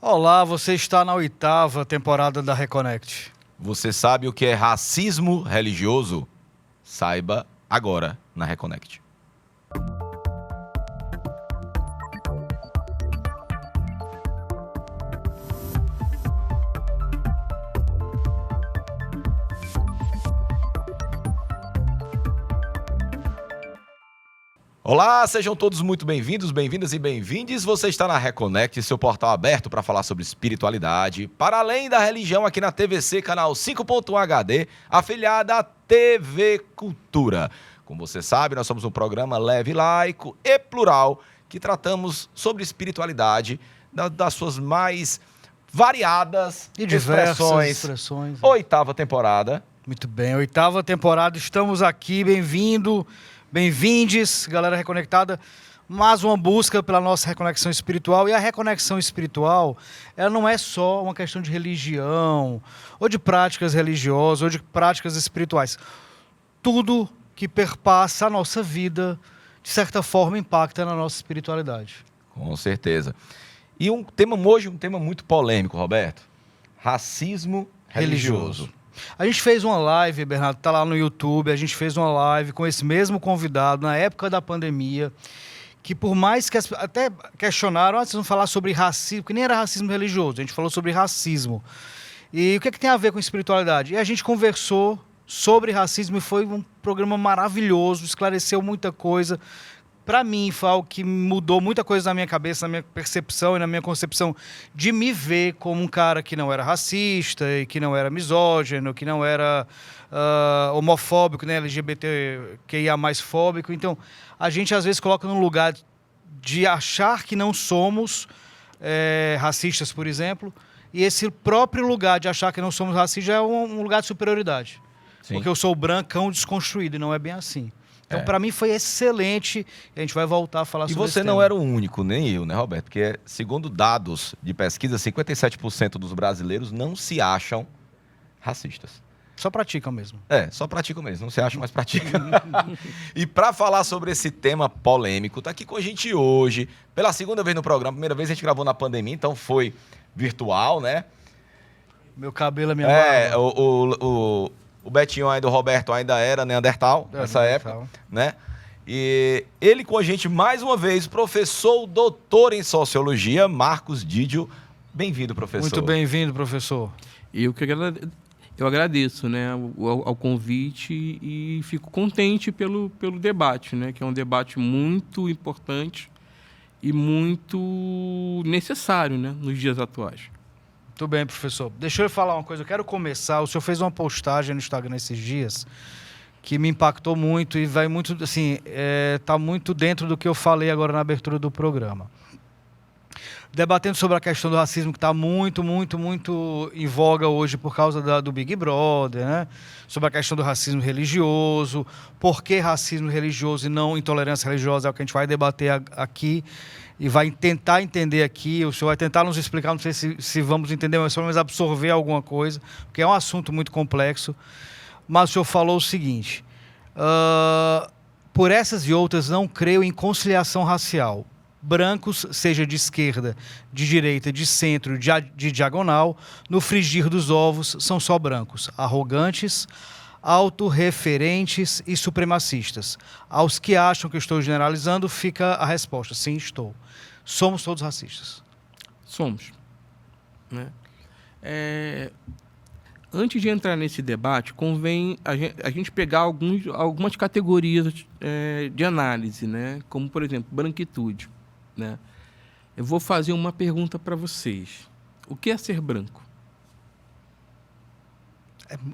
Olá, você está na 8ª temporada da Reconnect. Você sabe o que é racismo religioso? Saiba agora na Reconnect. Olá, sejam todos muito bem-vindos, bem-vindas e bem-vindes. Você está na Reconnect, seu portal aberto para falar sobre espiritualidade, para além da religião, aqui na TVC, canal 5.1 HD, afiliada à TV Cultura. Como você sabe, nós somos um programa leve, laico e plural, que tratamos sobre espiritualidade das suas mais variadas E diversas expressões. 8ª temporada. Muito bem, 8ª temporada, estamos aqui, bem-vindes, galera reconectada. Mais uma busca pela nossa reconexão espiritual. E a reconexão espiritual, ela não é só uma questão de religião, ou de práticas religiosas, ou de práticas espirituais. Tudo que perpassa a nossa vida, de certa forma, impacta na nossa espiritualidade. Com certeza. E hoje um tema muito polêmico, Roberto. Racismo religioso. A gente fez uma live, Bernardo, tá lá no YouTube, a gente fez uma live com esse mesmo convidado na época da pandemia, que por mais que até questionaram, vocês vão falar sobre racismo, que nem era racismo religioso, a gente falou sobre racismo. E o que é que tem a ver com espiritualidade? E a gente conversou sobre racismo e foi um programa maravilhoso, esclareceu muita coisa. Para mim, foi algo que mudou muita coisa na minha cabeça, na minha percepção e na minha concepção de me ver como um cara que não era racista, e que não era misógino, que não era homofóbico, né, LGBTQIA+, fóbico. Então, a gente às vezes coloca num lugar de achar que não somos racistas, por exemplo, e esse próprio lugar de achar que não somos racistas é um lugar de superioridade. Sim. Porque eu sou o brancão desconstruído, e não é bem assim. Então, para mim, foi excelente. A gente vai voltar a falar sobre isso. E você não era o único, nem eu, né, Roberto? Porque, segundo dados de pesquisa, 57% dos brasileiros não se acham racistas. Só praticam mesmo. Só praticam mesmo. Não se acham, mas praticam. E para falar sobre esse tema polêmico, tá aqui com a gente hoje, pela segunda vez no programa. Primeira vez a gente gravou na pandemia, então foi virtual, né? Meu cabelo é minha barba. O Betinho do Roberto ainda era Neandertal nessa época, né? E ele com a gente mais uma vez, professor, doutor em Sociologia, Marcos Didio. Bem-vindo, professor. Muito bem-vindo, professor. Eu agradeço, né, ao convite e fico contente pelo debate, né, que é um debate muito importante e muito necessário, né, nos dias atuais. Muito bem, professor. Deixa eu falar uma coisa. Eu quero começar. O senhor fez uma postagem no Instagram esses dias que me impactou muito e vai muito, assim, tá muito dentro do que eu falei agora na abertura do programa. Debatendo sobre a questão do racismo que está muito em voga hoje por causa do Big Brother, né? Sobre a questão do racismo religioso, por que racismo religioso e não intolerância religiosa é o que a gente vai debater aqui e vai tentar entender aqui. O senhor vai tentar nos explicar, não sei se vamos entender, mas pelo menos absorver alguma coisa, porque é um assunto muito complexo. Mas o senhor falou o seguinte, por essas e outras não creio em conciliação racial. Brancos, seja de esquerda, de direita, de centro, de diagonal, no frigir dos ovos são só brancos, arrogantes, autorreferentes e supremacistas. Aos que acham que eu estou generalizando, fica a resposta, sim, estou. Somos todos racistas. Somos. Né? Antes de entrar nesse debate, convém a gente pegar algumas categorias de análise, né? Como, por exemplo, branquitude. Né? Eu vou fazer uma pergunta para vocês. O que é ser branco?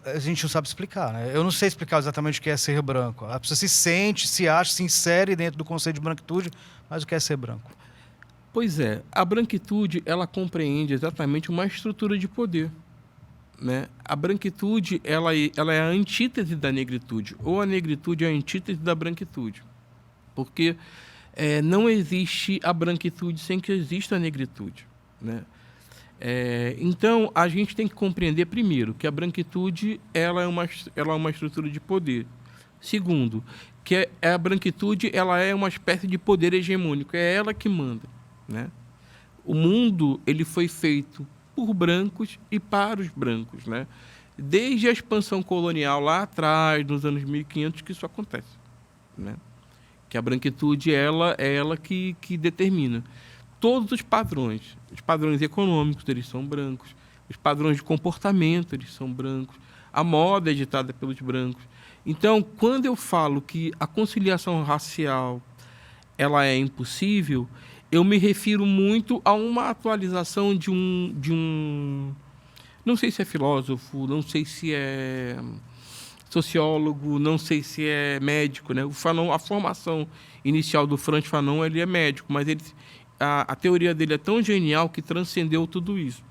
A gente não sabe explicar, né? Eu não sei explicar exatamente o que é ser branco. A pessoa se sente, se acha, se insere dentro do conceito de branquitude, mas o que é ser branco? Pois é, a branquitude, ela compreende exatamente uma estrutura de poder. Né? A branquitude, ela é a antítese da negritude, ou a negritude é a antítese da branquitude. Porque não existe a branquitude sem que exista a negritude. Né? Então, a gente tem que compreender, primeiro, que a branquitude ela é uma estrutura de poder. Segundo, que a branquitude ela é uma espécie de poder hegemônico, é ela que manda. Né? O mundo ele foi feito por brancos e para os brancos, né? Desde a expansão colonial lá atrás, nos anos 1500, que isso acontece, né? Que a branquitude ela é ela que determina todos os padrões econômicos, eles são brancos, os padrões de comportamento, eles são brancos, a moda é ditada pelos brancos. Então, quando eu falo que a conciliação racial ela é impossível, eu me refiro muito a uma atualização de um não sei se é filósofo, não sei se é sociólogo, não sei se é médico, né? O Fanon, a formação inicial do Frantz Fanon, ele é médico, mas a teoria dele é tão genial que transcendeu tudo isso,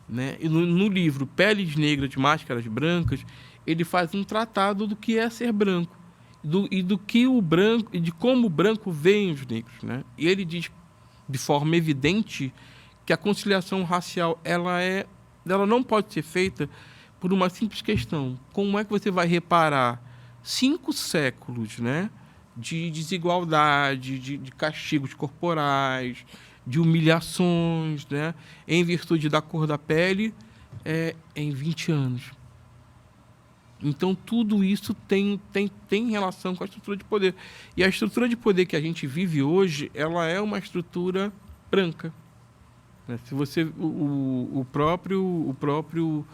né? E no livro Peles Negras de Máscaras Brancas, ele faz um tratado do que é ser branco do que o branco e de como o branco vê os negros, né? E ele diz de forma evidente que a conciliação racial ela não pode ser feita por uma simples questão. Como é que você vai reparar 5 séculos, né, de desigualdade, de castigos corporais, de humilhações, né, em virtude da cor da pele, em 20 anos? Então, tudo isso tem relação com a estrutura de poder. E a estrutura de poder que a gente vive hoje, ela é uma estrutura branca. Se você, o próprio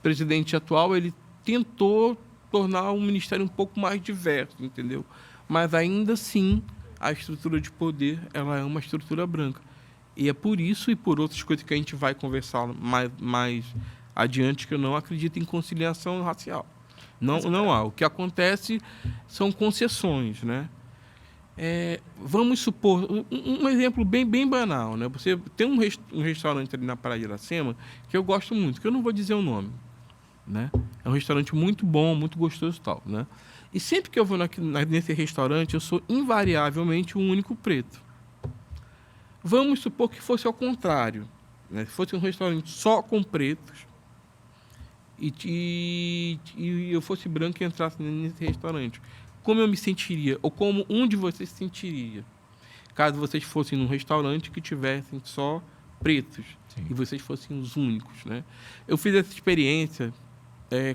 presidente atual, ele tentou tornar o ministério um pouco mais diverso, entendeu? Mas ainda assim, a estrutura de poder, ela é uma estrutura branca. E é por isso e por outras coisas que a gente vai conversar mais adiante, que eu não acredito em conciliação racial. Não há. O que acontece são concessões, né? Vamos supor, um exemplo bem banal, né? Você tem um restaurante ali na Praia de Iracema que eu gosto muito, que eu não vou dizer o nome, né? É um restaurante muito bom, muito gostoso e tal, né? E sempre que eu vou nesse restaurante, eu sou invariavelmente o único preto. Vamos supor que fosse ao contrário, né? Se fosse um restaurante só com pretos e eu fosse branco e entrasse nesse restaurante, como eu me sentiria, ou como um de vocês se sentiria, caso vocês fossem num restaurante que tivessem só pretos. Sim. E vocês fossem os únicos, né? Eu fiz essa experiência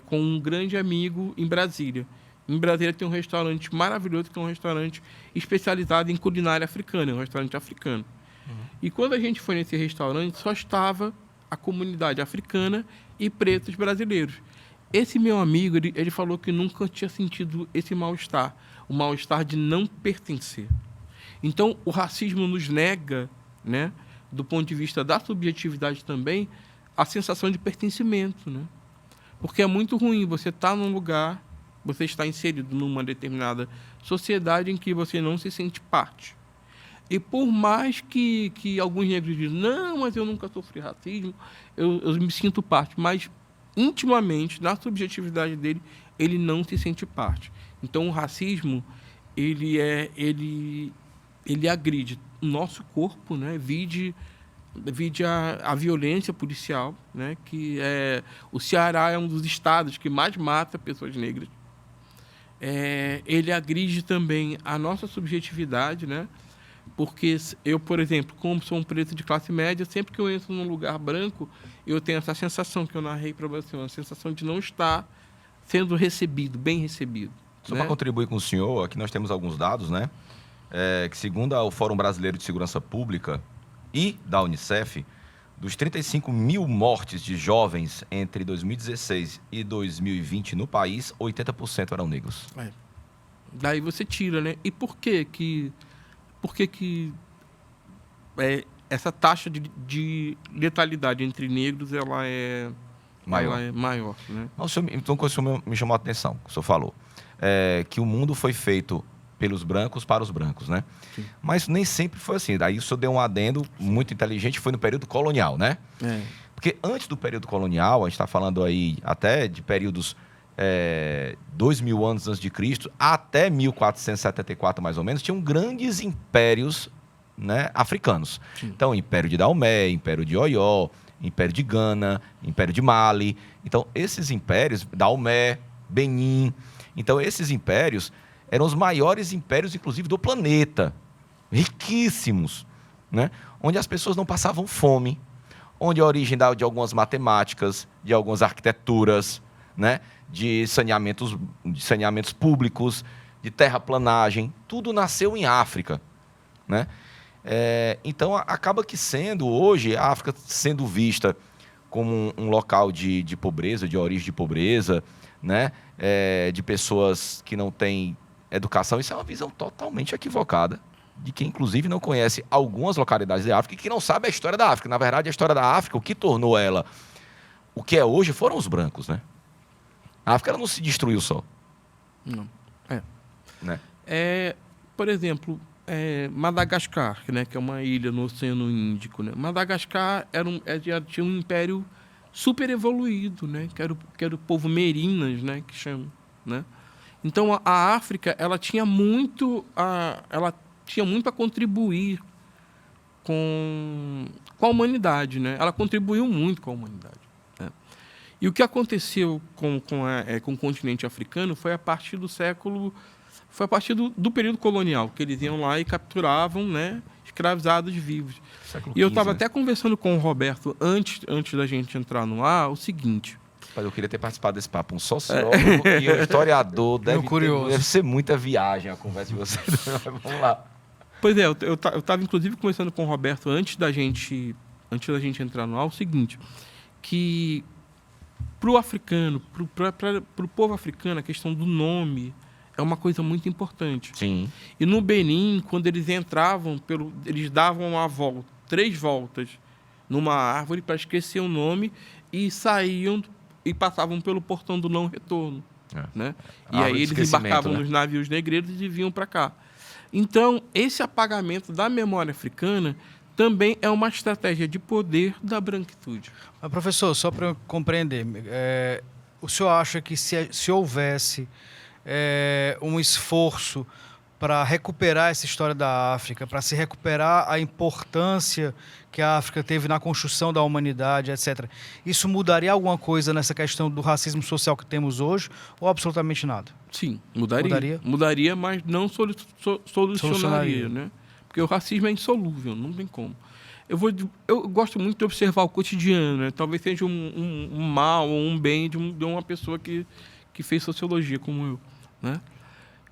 com um grande amigo em Brasília. Em Brasília tem um restaurante maravilhoso, que é um restaurante especializado em culinária africana, é um restaurante africano. Uhum. E quando a gente foi nesse restaurante, só estava a comunidade africana e pretos brasileiros. Esse meu amigo, ele falou que nunca tinha sentido esse mal-estar, o mal-estar de não pertencer. Então, o racismo nos nega, né, do ponto de vista da subjetividade também, a sensação de pertencimento, né? Porque é muito ruim você estar num lugar, você está inserido numa determinada sociedade em que você não se sente parte. E por mais que alguns negros dizem, não, mas eu nunca sofri racismo, eu me sinto parte, mas intimamente, na subjetividade dele, ele não se sente parte. Então, o racismo, ele agride o nosso corpo, né? Vide a violência policial, né? Que o Ceará é um dos estados que mais mata pessoas negras. Ele agride também a nossa subjetividade, né? Porque eu, por exemplo, como sou um preto de classe média, sempre que eu entro num lugar branco, eu tenho essa sensação que eu narrei para você, uma sensação de não estar sendo recebido, bem recebido. Só para contribuir com o senhor, aqui nós temos alguns dados, né? Que segundo o Fórum Brasileiro de Segurança Pública e da Unicef, dos 35 mil mortes de jovens entre 2016 e 2020 no país, 80% eram negros. Daí você tira, né? E por que essa taxa de letalidade entre negros ela é maior, né? Então, o senhor me chamou a atenção, o senhor falou, que o mundo foi feito pelos brancos para os brancos, né? Sim. Mas nem sempre foi assim. Daí o senhor deu um adendo muito inteligente, foi no período colonial, né? Porque antes do período colonial, a gente está falando aí até de períodos 2.000 anos antes de Cristo, até 1474 mais ou menos, tinham grandes impérios, né, africanos. Sim. Então, Império de Daomé, Império de Oió, Império de Gana, Império de Mali. Então, esses impérios, Daomé, Benin, então esses impérios eram os maiores impérios, inclusive, do planeta. Riquíssimos. né? Onde as pessoas não passavam fome, onde a origem de algumas matemáticas, de algumas arquiteturas, né? De saneamentos públicos, de terraplanagem, tudo nasceu em África, né? Então, acaba que hoje, a África sendo vista como um local de pobreza, de origem de pobreza, né? De pessoas que não têm educação. Isso é uma visão totalmente equivocada de quem, inclusive, não conhece algumas localidades da África e que não sabe a história da África. Na verdade, a história da África, o que tornou ela o que é hoje, foram os brancos, né? A África ela não se destruiu só. Não. Né? Por exemplo, Madagascar, né, que é uma ilha no Oceano Índico, né? Madagascar tinha um império super evoluído, né? Que era o povo Merinas, né, que chama, né? Então a África ela tinha muito a contribuir com a humanidade, né? Ela contribuiu muito com a humanidade, né? E o que aconteceu com o continente africano foi a partir do período colonial, que eles iam lá e capturavam, né, escravizados vivos. Século E eu XV, estava né? até conversando com o Roberto antes da gente entrar no ar, o seguinte. Mas eu queria ter participado desse papo. Um sociólogo e um historiador. Deve ser muita viagem a conversa de vocês. Vamos lá. Pois é, eu estava inclusive conversando com o Roberto antes da gente entrar no ar, o seguinte, que para o africano, para o povo africano, a questão do nome é uma coisa muito importante. Sim. E no Benin, quando eles entravam, eles davam 3 voltas numa árvore para esquecer o nome e saíam e passavam pelo portão do não retorno, né? E aí eles embarcavam, né, nos navios negreiros e vinham para cá. Então, esse apagamento da memória africana também é uma estratégia de poder da branquitude. Mas, professor, só para eu compreender, o senhor acha que se houvesse um esforço para recuperar essa história da África, para se recuperar a importância que a África teve na construção da humanidade, etc., isso mudaria alguma coisa nessa questão do racismo social que temos hoje, ou absolutamente nada? Sim, mudaria. Mudaria, mas não solucionaria, né? Porque o racismo é insolúvel, não tem como. Eu gosto muito de observar o cotidiano, né? Talvez seja um mal ou um bem de uma pessoa que fez sociologia, como eu, né?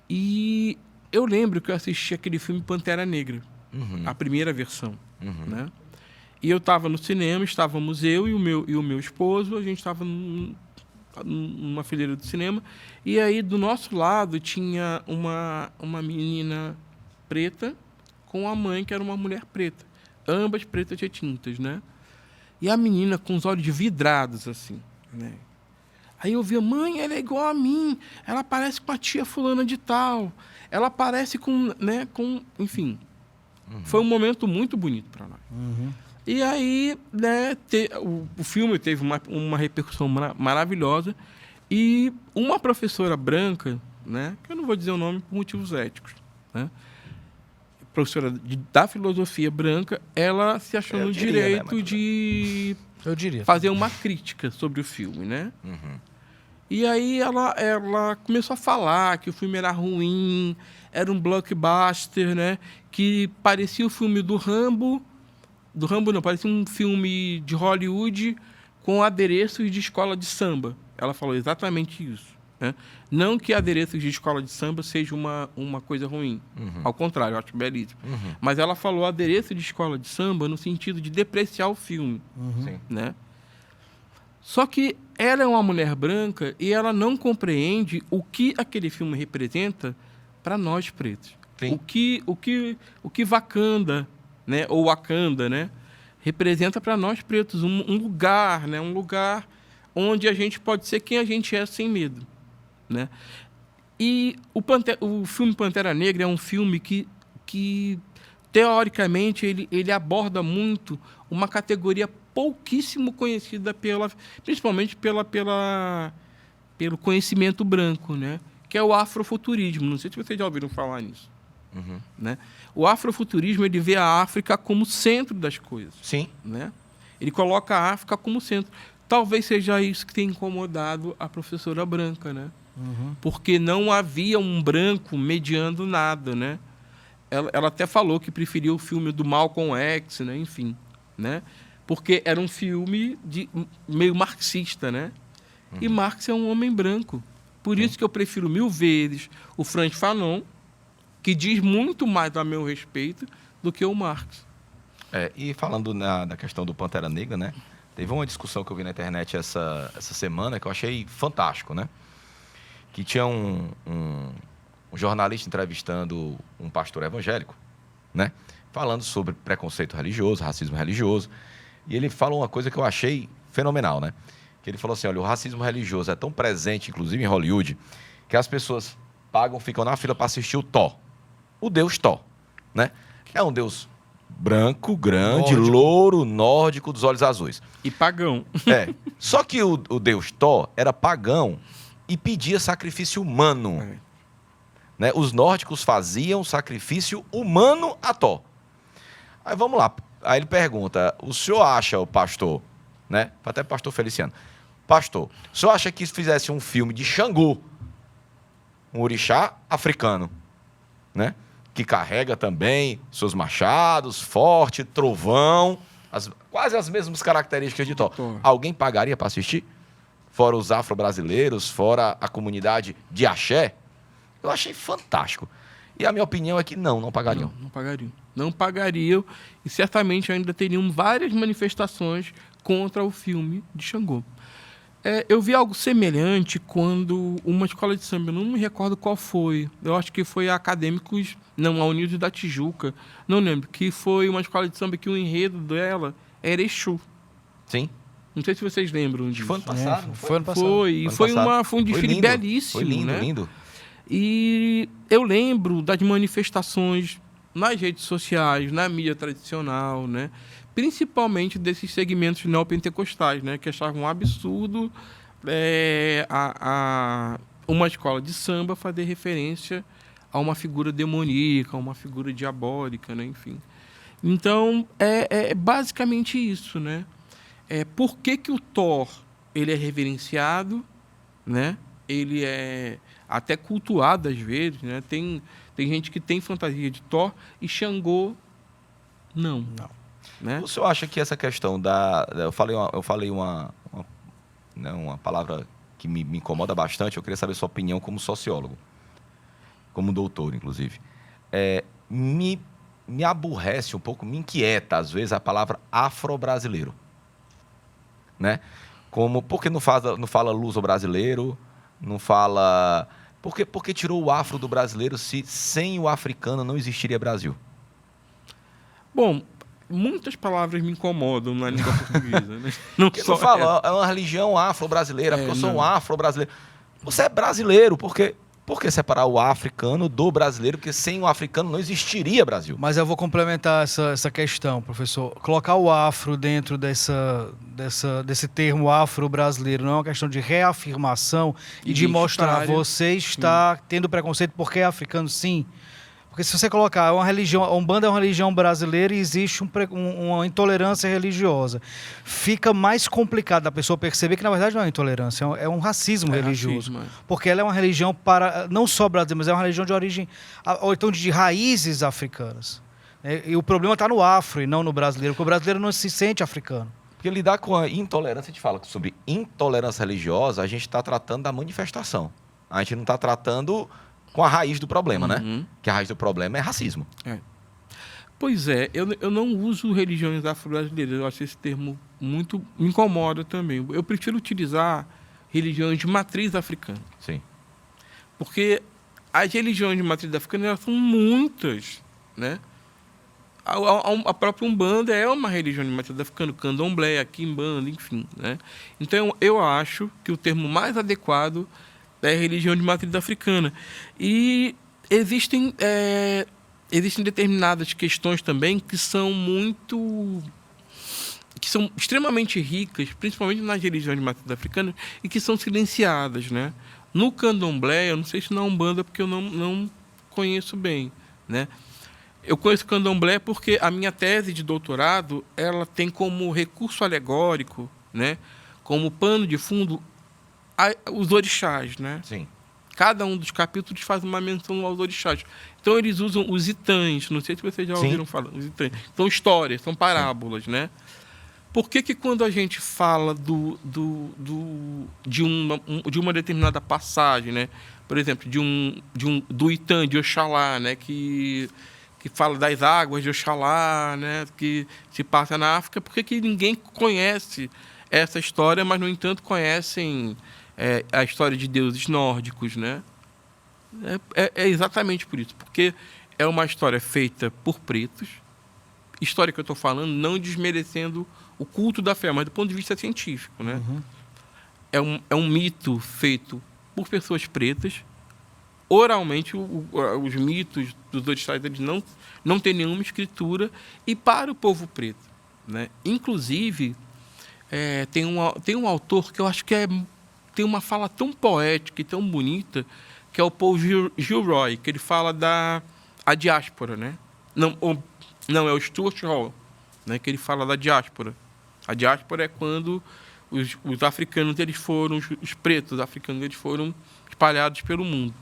E eu lembro que eu assisti aquele filme Pantera Negra, a primeira versão, né? E eu estava no cinema, estávamos eu e o meu esposo, a gente estava numa fileira do cinema, e aí do nosso lado tinha uma menina preta com a mãe, que era uma mulher preta, ambas pretas e tintas, né? E a menina com os olhos vidrados, assim, né? Aí eu vi, mãe, ela é igual a mim, ela parece com a tia fulana de tal, ela parece com, né, enfim. Foi um momento muito bonito para nós. E aí, né, o filme teve uma repercussão maravilhosa e uma professora branca, né, que eu não vou dizer o nome por motivos éticos, né, professora da filosofia branca, ela se achou no direito de fazer uma crítica sobre o filme, né? E aí ela começou a falar que o filme era ruim, era um blockbuster, né? Que parecia o filme do Rambo não, parecia um filme de Hollywood com adereços de escola de samba. Ela falou exatamente isso, né? Não que adereços de escola de samba seja uma coisa ruim, ao contrário, eu acho belíssimo. Mas ela falou adereço de escola de samba no sentido de depreciar o filme, né? Só que ela é uma mulher branca e ela não compreende o que aquele filme representa para nós pretos. Sim. O que Wakanda, né, ou Wakanda, né, representa para nós pretos um lugar, né, um lugar onde a gente pode ser quem a gente é sem medo, né? E o filme Pantera Negra é um filme que teoricamente ele aborda muito uma categoria pouquíssimo conhecida principalmente pelo conhecimento branco, né? Que é o afrofuturismo. Não sei se vocês já ouviram falar nisso. Né? O afrofuturismo ele vê a África como centro das coisas. Sim. Né? Ele coloca a África como centro. Talvez seja isso que tenha incomodado a professora branca, né? Porque não havia um branco mediando nada, né? ela até falou que preferia o filme do Malcolm X, né? Enfim, né? Porque era um filme meio marxista, né? E Marx é um homem branco. Por isso que eu prefiro 1000 vezes o Frantz Fanon, que diz muito mais a meu respeito do que o Marx. E falando da questão do Pantera Negra, né? Teve uma discussão que eu vi na internet essa semana que eu achei fantástico, né? Que tinha um jornalista entrevistando um pastor evangélico, né? Falando sobre preconceito religioso, racismo religioso. E ele falou uma coisa que eu achei fenomenal, né? Que ele falou assim, olha, o racismo religioso é tão presente, inclusive em Hollywood, que as pessoas ficam na fila para assistir o Thor. O deus Thor, né? É um deus branco, grande, Nórdico. louro, nórdico, dos olhos azuis. E pagão. Só que o deus Thor era pagão e pedia sacrifício humano. Né? Os nórdicos faziam sacrifício humano a Thor. Aí vamos lá. Aí ele pergunta, o senhor acha, o pastor, né? Até pastor Feliciano. Pastor, o senhor acha que se fizesse um filme de Xangô, um orixá africano, né? Que carrega também seus machados, forte, trovão, quase as mesmas características de Thor. Alguém pagaria para assistir? Fora os afro-brasileiros, fora a comunidade de axé? Eu achei fantástico. E a minha opinião é que não pagariam. Não pagariam. Não pagariam e certamente ainda teriam várias manifestações contra o filme de Xangô. Eu vi algo semelhante quando uma escola de samba, eu não me recordo qual foi, eu acho que foi a Acadêmicos, não, a Unidos da Tijuca, não lembro, que foi uma escola de samba que o enredo dela era Exu. Sim. Não sei se vocês lembram disso. Foi ano passado. Foi ano passado. Foi um desfile lindo, belíssimo, foi lindo, né? lindo. E eu lembro das manifestações nas redes sociais, na mídia tradicional, né? Principalmente desses segmentos neopentecostais, né? Que achavam um absurdo uma escola de samba fazer referência a uma figura demoníaca, a uma figura diabólica, né? Enfim. Então, é basicamente isso, né? Por que o Thor ele é reverenciado, né? Ele é até cultuado às vezes, né? Tem gente que tem fantasia de Thor e Xangô não. Né? O senhor acha que essa questão eu falei uma palavra que me incomoda bastante, eu queria saber sua opinião como sociólogo, como doutor, inclusive. Me aborrece um pouco, me inquieta, às vezes, a palavra afro-brasileiro. Né? Por que não fala luso-brasileiro? Não fala... Por que tirou o afro do brasileiro se sem o africano não existiria Brasil? Bom, muitas palavras me incomodam na língua portuguesa. Né? Porque não fala, é uma religião afro-brasileira, porque eu sou um afro-brasileiro. Você é brasileiro, por que separar o africano do brasileiro? Porque sem o africano não existiria Brasil. Mas eu vou complementar essa questão, professor. Colocar o afro dentro desse termo afro-brasileiro não é uma questão de reafirmação e de mostrar você está tendo preconceito porque é africano, sim. Porque se você colocar uma religião, a Umbanda é uma religião brasileira e existe uma intolerância religiosa, fica mais complicado da pessoa perceber que na verdade não é intolerância, é um racismo religioso. Racismo, porque ela é uma religião não só brasileira, mas é uma religião de origem, ou então de raízes africanas. E o problema está no afro e não no brasileiro, porque o brasileiro não se sente africano. Porque lidar com a intolerância, a gente fala sobre intolerância religiosa, a gente está tratando da manifestação. A gente não está tratando com a raiz do problema, né? Que a raiz do problema é racismo. Pois é, eu não uso religiões afro-brasileiras, eu acho esse termo muito... me incomoda também. Eu prefiro utilizar religiões de matriz africana. Sim. Porque as religiões de matriz africana, elas são muitas, né? A própria Umbanda é uma religião de matriz africana, Candomblé, Quimbanda, enfim, né? Então, eu acho que o termo mais adequado é religião de matriz africana. E existem determinadas questões também que são extremamente ricas, principalmente nas religiões de matriz africana, e que são silenciadas, né? No Candomblé, eu não sei se na Umbanda, porque eu não conheço bem, né? Eu conheço o Candomblé porque a minha tese de doutorado, ela tem como recurso alegórico, né? Como pano de fundo os orixás, né? Sim. cada um dos capítulos faz uma menção aos orixás. Então, eles usam os itãs, não sei se vocês já ouviram falar, os itãs. São histórias, são parábolas, né? Por que quando a gente fala de uma determinada passagem, né? Por exemplo, do Itã de Oxalá, né? que fala das águas de Oxalá, né? Que se passa na África, por que ninguém conhece essa história, mas, no entanto, conhecem a história de deuses nórdicos, né? É exatamente por isso, porque é uma história feita por pretos, história que eu estou falando, não desmerecendo o culto da fé, mas do ponto de vista científico, né? Uhum. É um mito feito por pessoas pretas. Oralmente, os mitos dos orixás, eles não têm nenhuma escritura, e para o povo preto, né? Inclusive, tem um autor que eu acho que tem uma fala tão poética e tão bonita, que é o Paul Gilroy, que ele fala a diáspora, né? Não, é o Stuart Hall, né? Que ele fala da diáspora. A diáspora é quando os africanos, os pretos africanos, eles foram espalhados pelo mundo.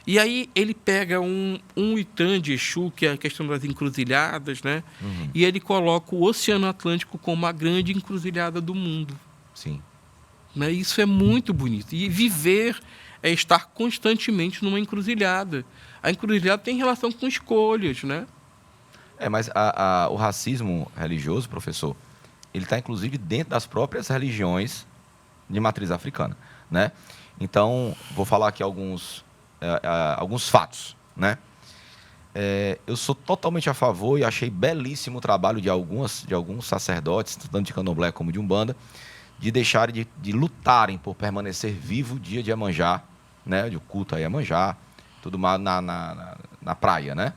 E aí ele pega um Itã de Exu, que é a questão das encruzilhadas, né? Uhum. E ele coloca o Oceano Atlântico como a grande encruzilhada do mundo. Sim. Né? Isso é muito bonito. E viver é estar constantemente numa encruzilhada. A encruzilhada tem relação com escolhas, né? Mas o racismo religioso, professor, ele está, inclusive, dentro das próprias religiões de matriz africana, né? Então, vou falar aqui alguns fatos, né? Eu sou totalmente a favor e achei belíssimo o trabalho de alguns sacerdotes, tanto de candomblé como de umbanda, de deixarem de lutarem por permanecer vivo o dia de Iemanjá, né? De culto a Iemanjá, tudo mais na praia, né?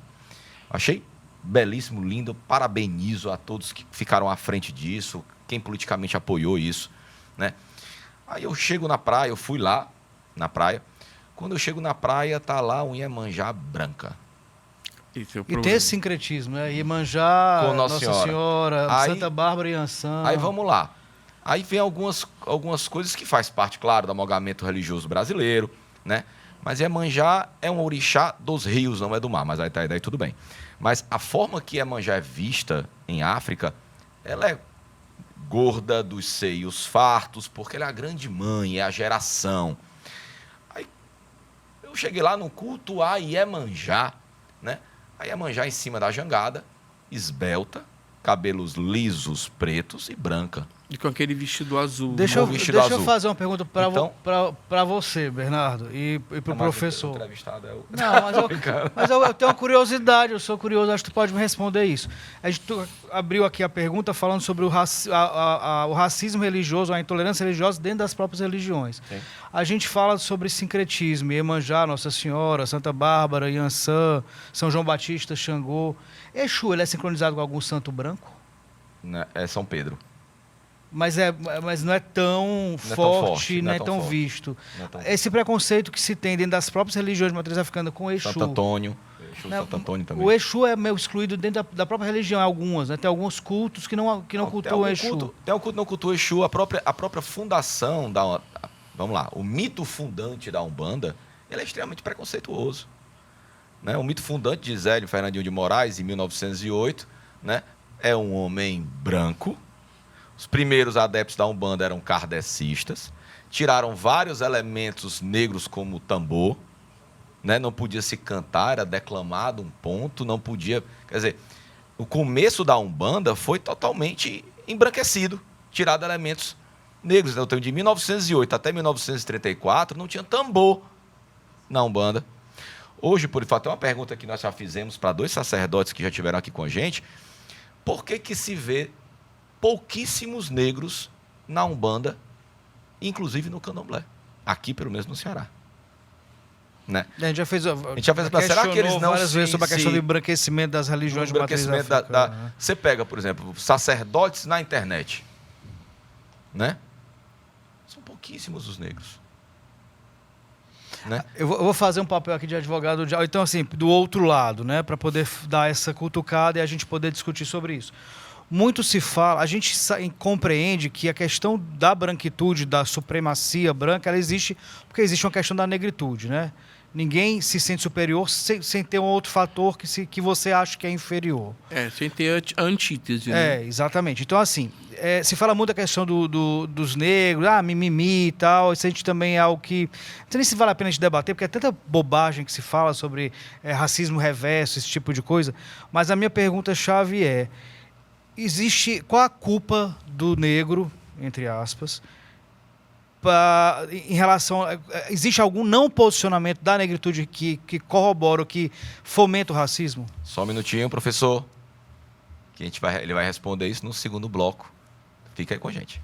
Achei belíssimo, lindo, parabenizo a todos que ficaram à frente disso, quem politicamente apoiou isso, né? Aí eu chego na praia, eu fui lá na praia, quando eu chego na praia, tá lá um Iemanjá branca. E tem esse sincretismo, né? Iemanjá, com Nossa Senhora, Santa Bárbara e Iansã. Aí vamos lá. Aí vem algumas coisas que faz parte, claro, do amalgamento religioso brasileiro, né? Mas Iemanjá é um orixá dos rios, não é do mar, mas aí daí tudo bem. Mas a forma que Iemanjá é vista em África, ela é gorda, dos seios fartos, porque ela é a grande mãe, é a geração. Aí eu cheguei lá no culto a Iemanjá, né? A Iemanjá em cima da jangada, esbelta, cabelos lisos, pretos e branca. E com aquele vestido azul. Deixa eu fazer uma pergunta para você, Bernardo, e para o professor. Mas eu tenho uma curiosidade, eu sou curioso, acho que tu pode me responder isso. A gente abriu aqui a pergunta falando sobre o racismo religioso, a intolerância religiosa dentro das próprias religiões. Sim. A gente fala sobre sincretismo, Iemanjá, Nossa Senhora, Santa Bárbara, Iansã, São João Batista, Xangô. Exu, ele é sincronizado com algum santo branco? É São Pedro. Mas não é tão forte, não é tão visto. Esse preconceito que se tem dentro das próprias religiões de matriz africana com o Exu. Santo Antônio. Santo Antônio também. O Exu é meio excluído dentro da própria religião, algumas, né? Tem alguns cultos que não cultuam o Exu. Tem um culto que não cultua o Exu. A própria fundação vamos lá, o mito fundante da Umbanda, ele é extremamente preconceituoso. Né? O mito fundante de Zélio Fernandinho de Moraes, em 1908, né? É um homem branco. Os primeiros adeptos da Umbanda eram kardecistas, tiraram vários elementos negros como o tambor, né? Não podia se cantar, era declamado um ponto, não podia... Quer dizer, o começo da Umbanda foi totalmente embranquecido, tirado elementos negros. Então, de 1908 até 1934, não tinha tambor na Umbanda. Hoje, por fato, tem uma pergunta que nós já fizemos para 2 sacerdotes que já estiveram aqui com a gente. Por que se vê pouquíssimos negros na Umbanda, inclusive no Candomblé, aqui pelo menos no Ceará? Né? A gente já fez será que eles não várias vezes sobre a questão do embranquecimento das religiões de matriz africana. Você pega, por exemplo, sacerdotes na internet, né? São pouquíssimos os negros. Né? Eu vou fazer um papel aqui de advogado, então assim, do outro lado, né, para poder dar essa cutucada e a gente poder discutir sobre isso. muito se fala, a gente compreende que a questão da branquitude, da supremacia branca, ela existe porque existe uma questão da negritude, né? Ninguém se sente superior sem ter um outro fator que você acha que é inferior. Sem ter a antítese. Né? Exatamente. Então, assim, se fala muito da questão dos negros, mimimi e tal. Isso a gente também é algo que... Não sei nem se vale a pena a gente debater, porque é tanta bobagem que se fala sobre racismo reverso, esse tipo de coisa. Mas a minha pergunta-chave é... Qual a culpa do negro, entre aspas... em relação... Existe algum não posicionamento da negritude que corrobora ou que fomenta o racismo? Só um minutinho, professor. Que ele vai responder isso no segundo bloco. Fica aí com a gente.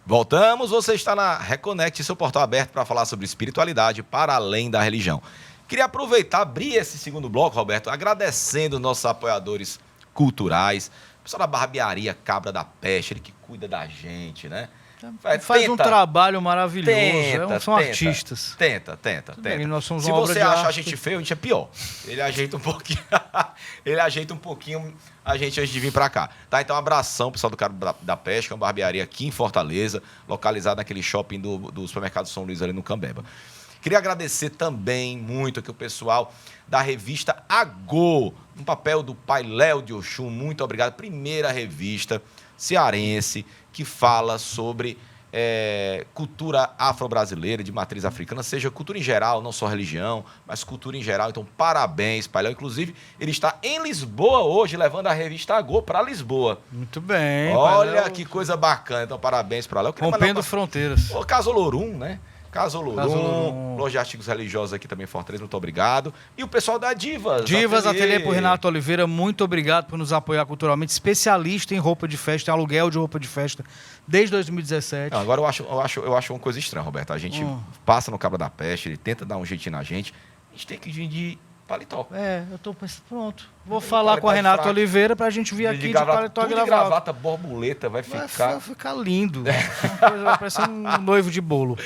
Voltamos, você está na Reconecte, seu portal aberto para falar sobre espiritualidade para além da religião. Queria aproveitar, abrir esse segundo bloco, Roberto, agradecendo nossos apoiadores culturais, o pessoal da barbearia Cabra da Peste, ele que cuida da gente, né? Faz um trabalho maravilhoso, são artistas. Tenta. Nós somos Se uma obra você de acha a arte. gente feio, a gente é pior. Ele ajeita um pouquinho, a gente antes de vir pra cá. Tá, então um abração, pessoal do Cabra da Peste, que é uma barbearia aqui em Fortaleza, localizada naquele shopping do supermercado São Luís ali no Cambeba. Queria agradecer também muito aqui o pessoal da revista Agô, no papel do Pai Léo de Oxum. Muito obrigado. Primeira revista cearense que fala sobre cultura afro-brasileira, de matriz africana, seja cultura em geral, não só religião, mas cultura em geral. Então, parabéns, Pailhão. Inclusive, ele está em Lisboa hoje, levando a revista Agô para Lisboa. Muito bem. Olha Pailhão. que coisa bacana. Então, parabéns para Léo. Rompendo fronteiras. O Casolorum, né? Casolorum. Casolorum, Loja de Artigos Religiosos aqui também em Fortaleza, muito obrigado. E o pessoal da Divas. Divas Ateliê por Renato Oliveira, muito obrigado por nos apoiar culturalmente. Especialista em roupa de festa, em aluguel de roupa de festa, desde 2017. Não, agora eu acho uma coisa estranha, Roberto. A gente passa no Cabra da Peste, ele tenta dar um jeitinho na gente. A gente tem que vir de paletó. Eu tô pensando, pronto. Vou falar com a Renato Oliveira pra gente vir aqui de paletó tudo de gravata borboleta, vai ficar... Vai ficar lindo. Vai parecer um noivo de bolo.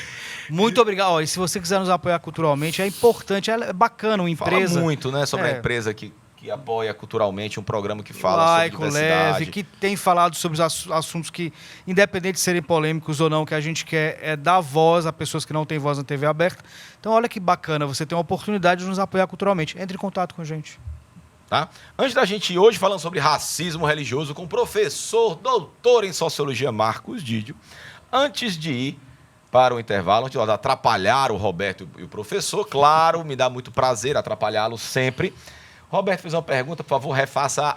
Muito obrigado. Ó, e se você quiser nos apoiar culturalmente, é importante, é bacana uma empresa... Fala muito, né, sobre a empresa que apoia culturalmente um programa que fala sobre diversidade. Leve, que tem falado sobre os assuntos que, independente de serem polêmicos ou não, que a gente quer é dar voz a pessoas que não têm voz na TV aberta. Então, olha que bacana, você tem a oportunidade de nos apoiar culturalmente. Entre em contato com a gente. Tá? Antes da gente ir hoje falando sobre racismo religioso com o professor, doutor em sociologia Marcos Didio, antes de ir para o intervalo, antes de nós atrapalhar o Roberto e o professor, claro, me dá muito prazer atrapalhá-lo sempre. Roberto fez uma pergunta, por favor, refaça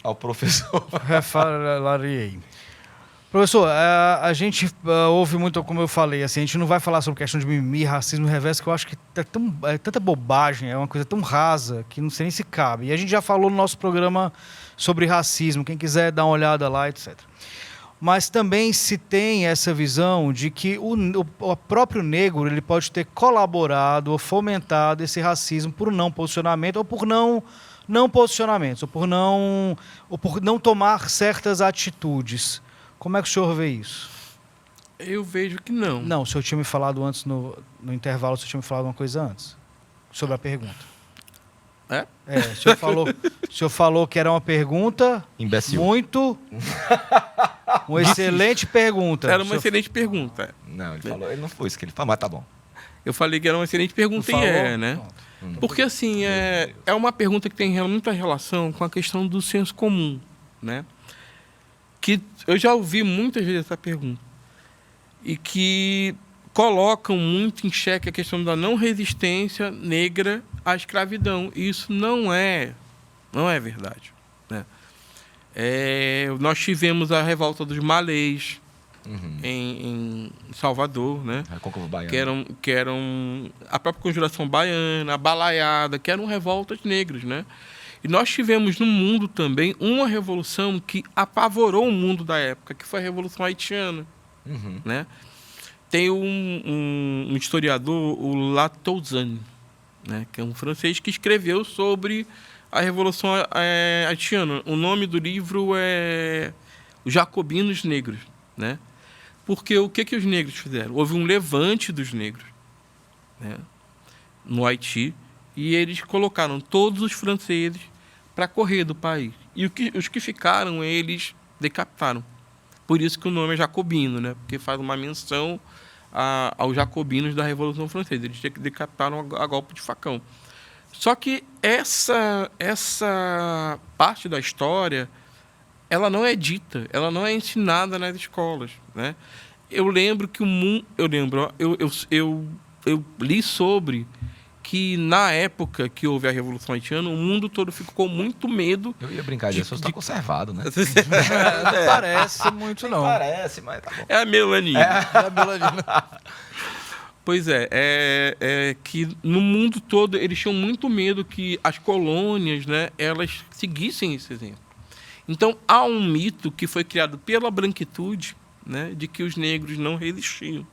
ao professor. Refalarei. Professor, a gente ouve muito, como eu falei, assim, a gente não vai falar sobre questão de mimimi, racismo reverso, que eu acho que é tanta bobagem, é uma coisa tão rasa, que não sei nem se cabe. E a gente já falou no nosso programa sobre racismo, quem quiser dar uma olhada lá, etc. Mas também se tem essa visão de que o próprio negro ele pode ter colaborado ou fomentado esse racismo por não posicionamento ou por não posicionamentos, ou por não tomar certas atitudes. Como é que o senhor vê isso? Eu vejo que não. Não, o senhor tinha me falado antes, no intervalo, o senhor tinha me falado uma coisa antes, sobre a pergunta. O senhor falou que era uma pergunta... Imbecil. Muito... Uma excelente pergunta. Era uma excelente pergunta. Não, ele não foi isso que ele falou, mas tá bom. Eu falei que era uma excelente pergunta e né? Porque, assim, é uma pergunta que tem muita relação com a questão do senso comum, né? Que eu já ouvi muitas vezes essa pergunta. E que colocam muito em xeque a questão da não resistência negra à escravidão. E isso não é verdade, né? Nós tivemos a revolta dos malês em Salvador, né? Que eram a própria Conjuração Baiana, a Balaiada, que eram revoltas negras, né? E nós tivemos no mundo também uma revolução que apavorou o mundo da época, que foi a Revolução Haitiana, né? Tem um historiador, o Latouzan, né? Que é um francês que escreveu sobre a Revolução Haitiana. O nome do livro é Os Jacobinos Negros, né? Porque o que os negros fizeram? Houve um levante dos negros, né, no Haiti, e eles colocaram todos os franceses para correr do país. E os que ficaram, eles decapitaram. Por isso que o nome é jacobino, né? Porque faz uma menção aos jacobinos da Revolução Francesa. Eles decapitaram a golpe de facão. Só que essa parte da história, ela não é dita, ela não é ensinada nas escolas, né? Eu lembro que eu li sobre que na época que houve a Revolução Haitiana, o mundo todo ficou com muito medo. Eu ia brincar disso, você está conservado, né? Não parece muito, não. Parece, mas tá bom. É a melanina. É a melanina. Pois é que no mundo todo eles tinham muito medo que as colônias, né, elas seguissem esse exemplo. Então há um mito que foi criado pela branquitude, né, de que os negros não resistiam.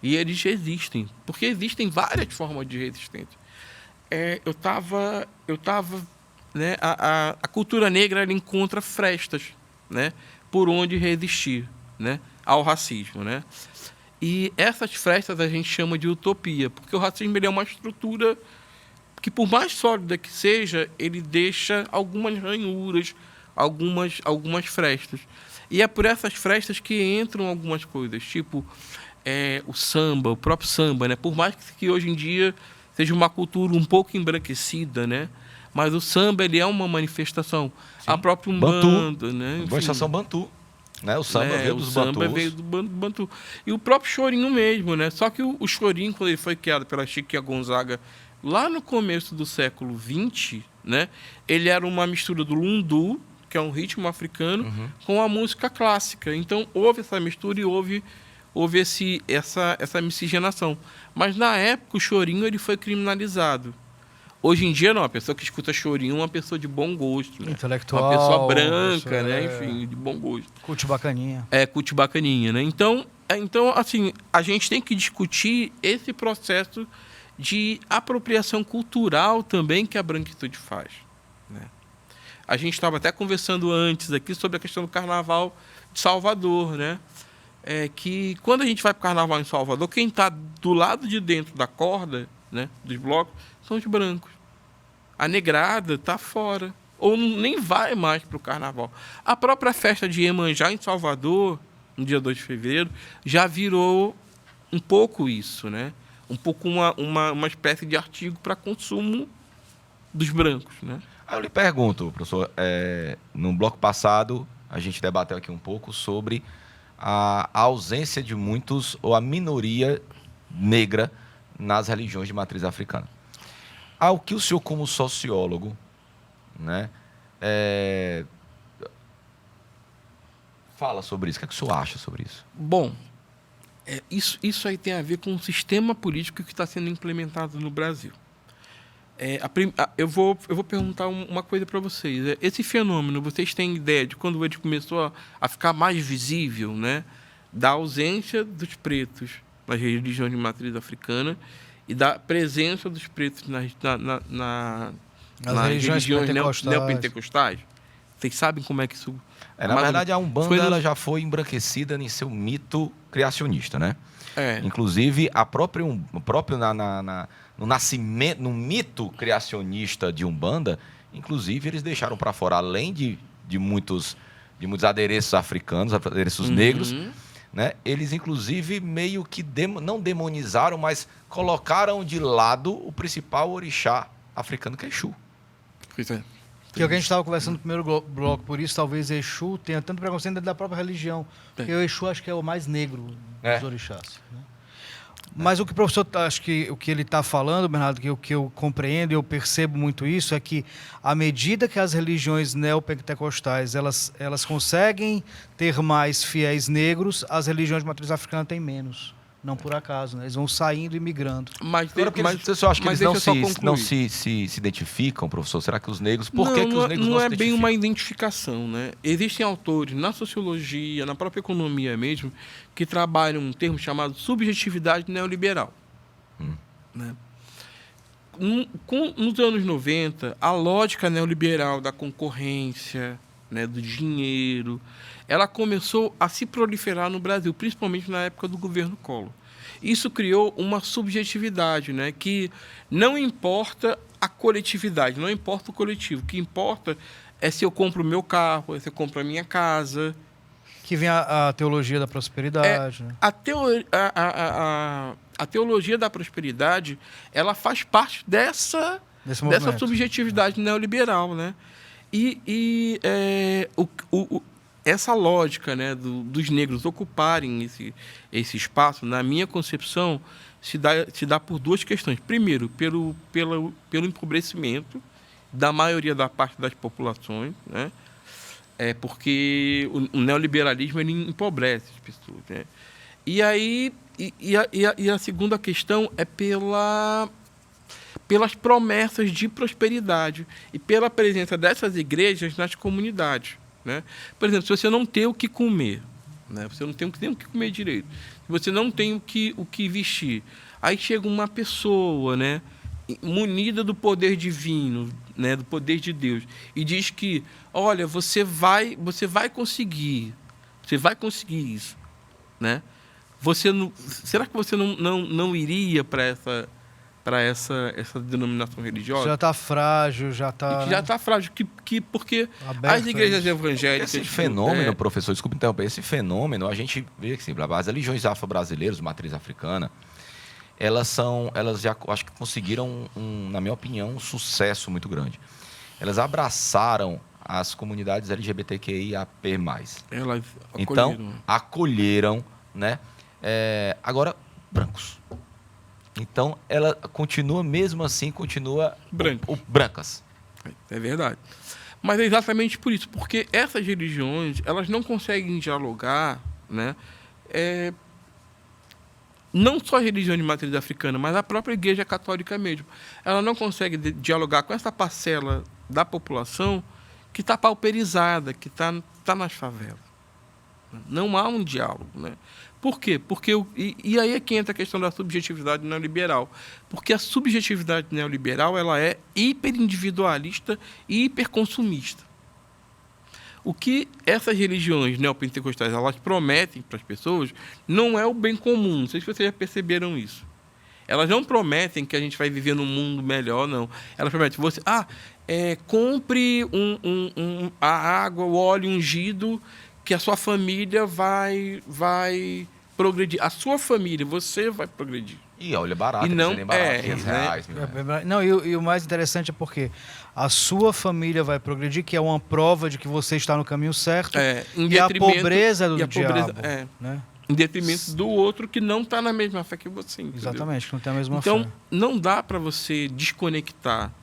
E eles resistem, porque existem várias formas de resistência. Né, a cultura negra ela encontra frestas, né, por onde resistir, né, ao racismo, né? E essas frestas a gente chama de utopia, porque o racismo ele é uma estrutura que, por mais sólida que seja, ele deixa algumas ranhuras, algumas frestas. E é por essas frestas que entram algumas coisas, tipo o samba, o próprio samba, né? Por mais que hoje em dia seja uma cultura um pouco embranquecida, né? Mas o samba ele é uma manifestação. Sim. A própria Umbanda, né? Manifestação Bantu. Né? O samba veio dos samba bantus. veio do bantu. E o próprio chorinho mesmo, né? Só que o chorinho, quando ele foi criado pela Chiquinha Gonzaga, lá no começo do século XX, né? Ele era uma mistura do lundu, que é um ritmo africano, com a música clássica. Então, houve essa mistura e houve essa miscigenação. Mas, na época, o chorinho ele foi criminalizado. Hoje em dia, não. A pessoa que escuta chorinho é uma pessoa de bom gosto. Né? Intelectual. Uma pessoa branca, né? Enfim, de bom gosto. Curte bacaninha. Curte bacaninha, né? Então, assim, a gente tem que discutir esse processo de apropriação cultural também que a branquitude faz. Né? A gente estava até conversando antes aqui sobre a questão do Carnaval de Salvador, né? Que quando a gente vai para o Carnaval em Salvador, quem está do lado de dentro da corda, né, dos blocos, são os brancos. A negrada está fora. Ou nem vai mais para o Carnaval. A própria festa de Iemanjá em Salvador, no dia 2 de fevereiro, já virou um pouco isso, né? Um pouco uma espécie de artigo para consumo dos brancos, né? Aí eu lhe pergunto, professor, no bloco passado a gente debateu aqui um pouco sobre a ausência de muitos, ou a minoria negra nas religiões de matriz africana. Ao que o senhor, como sociólogo, né, fala sobre isso? O que é que o senhor acha sobre isso? Bom, isso aí tem a ver com o sistema político que está sendo implementado no Brasil. Eu vou perguntar uma coisa para vocês. Esse fenômeno, vocês têm ideia de quando ele começou a ficar mais visível, né, da ausência dos pretos nas religiões de matriz africana e da presença dos pretos nas religiões neopentecostais? Vocês sabem como é que isso... Na verdade, a Umbanda ela já foi embranquecida em seu mito criacionista, né? Inclusive, o próprio no nascimento, no mito criacionista de Umbanda, inclusive, eles deixaram para fora, além de muitos adereços africanos, adereços negros, né? Eles, inclusive, meio que não demonizaram, mas colocaram de lado o principal orixá africano, que é Exu. Pois é. Que é o que a gente estava conversando no primeiro bloco, por isso talvez Exu tenha tanto preconceito dentro da própria religião. Porque o Exu acho que é o mais negro dos orixás. Né? Mas o que o professor, acho que o que ele está falando, Bernardo, que o que eu compreendo e eu percebo muito isso, é que à medida que as religiões neopentecostais elas conseguem ter mais fiéis negros, as religiões de matriz africana têm menos. Não por acaso, né? Eles vão saindo e migrando. Você acha que eles não se identificam, professor? Será que os negros... Por que os negros não se identificam? Não é bem uma identificação, né? Existem autores na sociologia, na própria economia mesmo, que trabalham um termo chamado subjetividade neoliberal. Né? Nos anos 90, a lógica neoliberal da concorrência, né, do dinheiro, ela começou a se proliferar no Brasil, principalmente na época do governo Collor. Isso criou uma subjetividade, né, que não importa a coletividade, não importa o coletivo. O que importa é se eu compro o meu carro, é se eu compro a minha casa. Que vem a teologia da prosperidade. Né? A teologia da prosperidade, ela faz parte dessa subjetividade neoliberal, né? Essa lógica, né, dos negros ocuparem esse espaço, na minha concepção, se dá por duas questões. Primeiro, pelo empobrecimento da maioria da parte das populações, né? Porque o neoliberalismo ele empobrece as pessoas, né? E a segunda questão é pelas promessas de prosperidade e pela presença dessas igrejas nas comunidades, né? Por exemplo, se você não tem o que comer, né? Você não tem nem o que comer direito, se você não tem o que vestir, aí chega uma pessoa, né, munida do poder divino, né, do poder de Deus, e diz que, olha, você vai conseguir isso, né? Será que você não iria para essa denominação religiosa? Já está frágil, já está... Já está frágil, porque as igrejas evangélicas... Esse fenômeno, professor, desculpe interromper, esse fenômeno, a gente vê que as religiões afro-brasileiras, matriz africana, elas já acho que conseguiram, na minha opinião, um sucesso muito grande. Elas abraçaram as comunidades LGBTQIAP+. Elas Então, acolheram, né? Agora, brancos. Então, ela continua, mesmo assim, brancas. É verdade. Mas é exatamente por isso, porque essas religiões, elas não conseguem dialogar, né? Não só a religião de matriz africana, mas a própria Igreja Católica mesmo. Ela não consegue dialogar com essa parcela da população que está pauperizada, que está nas favelas. Não há um diálogo, né? Por quê? Porque e aí é que entra a questão da subjetividade neoliberal. Porque a subjetividade neoliberal ela é hiperindividualista e hiperconsumista. O que essas religiões neopentecostais elas prometem para as pessoas não é o bem comum. Não sei se vocês já perceberam isso. Elas não prometem que a gente vai viver num mundo melhor, não. Elas prometem você, compre a água, o óleo ungido, que a sua família vai progredir. A sua família, você vai progredir. E olha, barato, e não barato, R$500, né? Não, e o mais interessante é porque a sua família vai progredir, que é uma prova de que você está no caminho certo, e a pobreza do diabo. Né? Em detrimento do outro que não está na mesma fé que você. Entendeu? Exatamente, que não tem a mesma fé. Então, não dá para você desconectar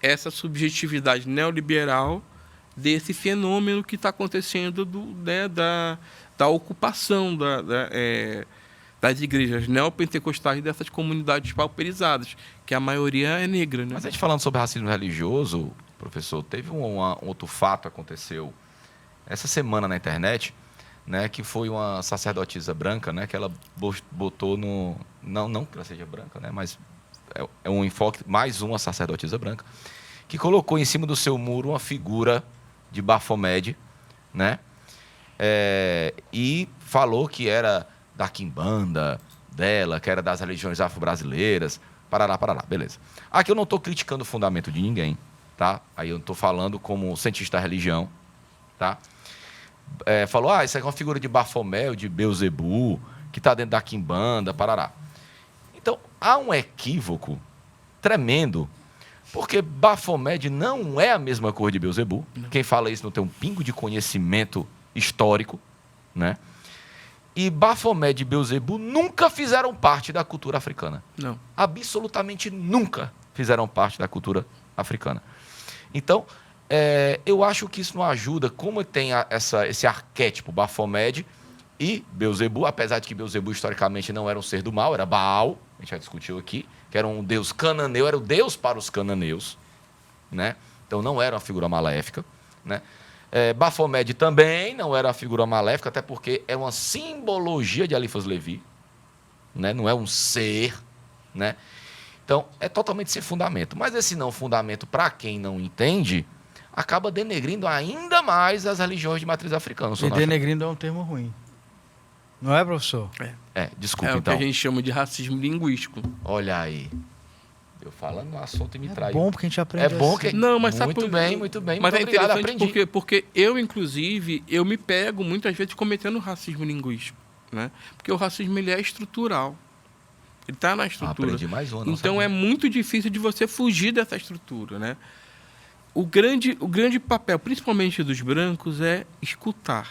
essa subjetividade neoliberal desse fenômeno que está acontecendo da ocupação das igrejas neopentecostais dessas comunidades pauperizadas, que a maioria é negra. Né? Mas a gente falando sobre racismo religioso, professor, teve um outro fato que aconteceu essa semana na internet, né, que foi uma sacerdotisa branca, né, que ela botou no... Não que ela seja branca, né, mas é um enfoque, mais uma sacerdotisa branca, que colocou em cima do seu muro uma figura de Baphomet, né, e falou que era da quimbanda dela, que era das religiões afro-brasileiras, parará, beleza. Aqui eu não estou criticando o fundamento de ninguém, tá? Aí eu estou falando como cientista da religião, tá? Falou, isso aqui é uma figura de Baphomet, de Beelzebub, que está dentro da quimbanda, parará. Então, há um equívoco tremendo, porque Baphomet não é a mesma cor de Beelzebub. Quem fala isso não tem um pingo de conhecimento histórico, né? E Baphomet e Beelzebub nunca fizeram parte da cultura africana. Não. Absolutamente nunca fizeram parte da cultura africana. Então, eu acho que isso não ajuda, como tem esse arquétipo Baphomet e Beelzebub, apesar de que Beelzebub historicamente não era um ser do mal, era Baal, a gente já discutiu aqui, que era um deus cananeu, era o deus para os cananeus, né? Então não era uma figura maléfica, né? Baphomet também não era uma figura maléfica, até porque é uma simbologia de Eliphas Levi, né? Não é um ser, né? Então, é totalmente sem fundamento. Mas esse não fundamento, para quem não entende, acaba denegrindo ainda mais as religiões de matriz africana. E denegrindo é um termo ruim. Não é, professor? Desculpa, então. É o que a gente chama de racismo linguístico. Olha aí. Eu falando no assunto e me traiu. É bom porque a gente aprende. É bom que... Não, mas muito bem. Mas muito é obrigado, interessante porque eu, inclusive, eu me pego muitas vezes cometendo racismo linguístico, né? Porque o racismo ele é estrutural. Ele está na estrutura. Aprendi mais uma. Então é muito difícil de você fugir dessa estrutura, né? O grande papel, principalmente dos brancos, é escutar,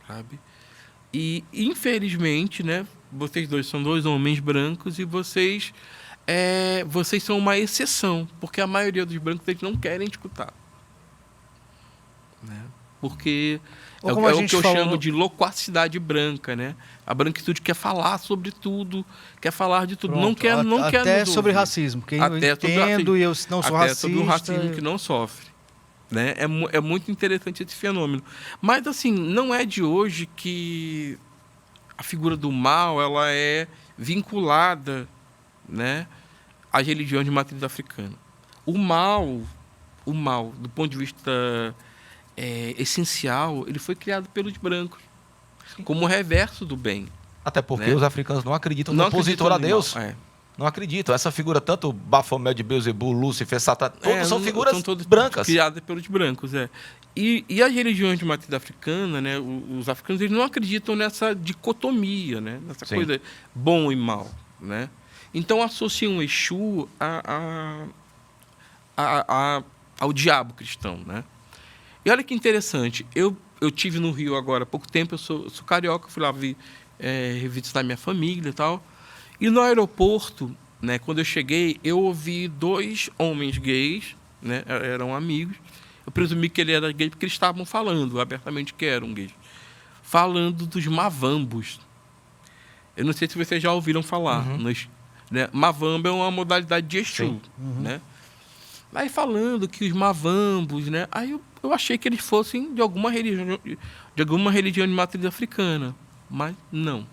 sabe? E, infelizmente, né, vocês dois são dois homens brancos e vocês são uma exceção, porque a maioria dos brancos eles não querem escutar. Né? Porque é o que eu chamo de loquacidade branca, né? A branquitude quer falar sobre tudo, quer falar de tudo. Pronto, não quer até sobre racismo, que eu entendo e eu não sou racista. Até sobre um racismo que não sofre. Né? É muito interessante esse fenômeno. Mas, assim, não é de hoje que a figura do mal ela é vinculada, né, às religiões de matriz africana. O mal, do ponto de vista essencial, ele foi criado pelos brancos, como o reverso do bem. Até porque, né, os africanos não acreditam no opositor a Deus. Não acreditam. Essa figura, tanto Baphomet, de Beelzebub, Lúcifer, Satã, todos são figuras são todas brancas. Criadas pelos brancos, E as religiões de matriz africana, né, os africanos, eles não acreditam nessa dicotomia, né, nessa Sim. coisa bom e mal, né? Então associam o Exu a ao diabo cristão, né? E olha que interessante, eu tive no Rio agora há pouco tempo, eu sou carioca, fui lá revisitar minha família e tal, e no aeroporto, né, quando eu cheguei, eu ouvi 2 homens gays, né, eram amigos, eu presumi que ele era gay porque eles estavam falando abertamente que eram gays, falando dos mavambos. Eu não sei se vocês já ouviram falar, né? Mavambo é uma modalidade de Exu, né? Aí falando que os mavambos, né? Aí eu achei que eles fossem de alguma religião de matriz africana, mas não.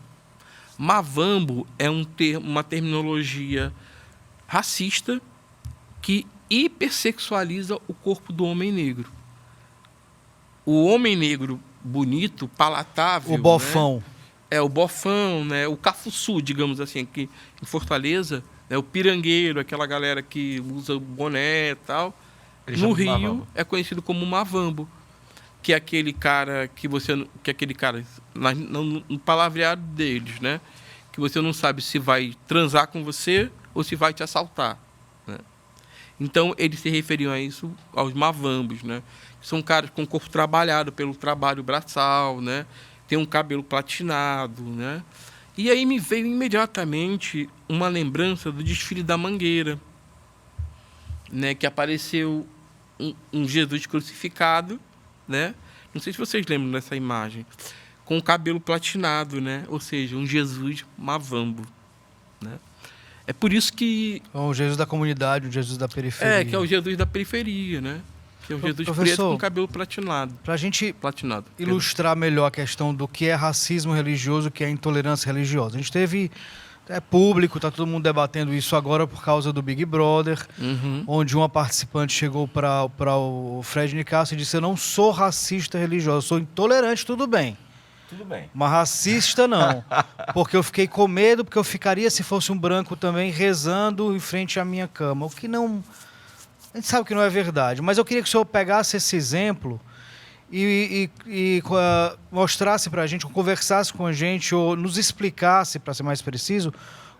Mavambo é uma terminologia racista que hipersexualiza o corpo do homem negro. O homem negro bonito, palatável, O bofão. né? O bofão, né? O cafuçu, digamos assim, aqui em Fortaleza, né? O pirangueiro, aquela galera que usa boné e tal. No Rio é conhecido como mavambo, que é aquele cara no palavreado deles, né? Que você não sabe se vai transar com você ou se vai te assaltar, né? Então eles se referiam a isso, aos mavambos, né? São caras com o corpo trabalhado pelo trabalho braçal, né? Tem um cabelo platinado, né? E aí me veio imediatamente uma lembrança do desfile da Mangueira, né? Que apareceu um Jesus crucificado, né? Não sei se vocês lembram dessa imagem, com o cabelo platinado, né? Ou seja, um Jesus mavambo, né? É por isso que... O Jesus da comunidade, o Jesus da periferia. que é o Jesus da periferia, né? Que é o Jesus Professor, preto com cabelo platinado. Para a gente Platinado, ilustrar melhor a questão do que é racismo religioso, o que é intolerância religiosa. A gente teve público, está todo mundo debatendo isso agora por causa do Big Brother, onde uma participante chegou para o Fred Nicásio e disse: eu não sou racista religioso, eu sou intolerante, tudo bem. Tudo bem. Mas racista não, porque eu fiquei com medo, porque eu ficaria, se fosse um branco também, rezando em frente à minha cama, o que não... A gente sabe que não é verdade, mas eu queria que o senhor pegasse esse exemplo e mostrasse para a gente, ou conversasse com a gente, ou nos explicasse, para ser mais preciso,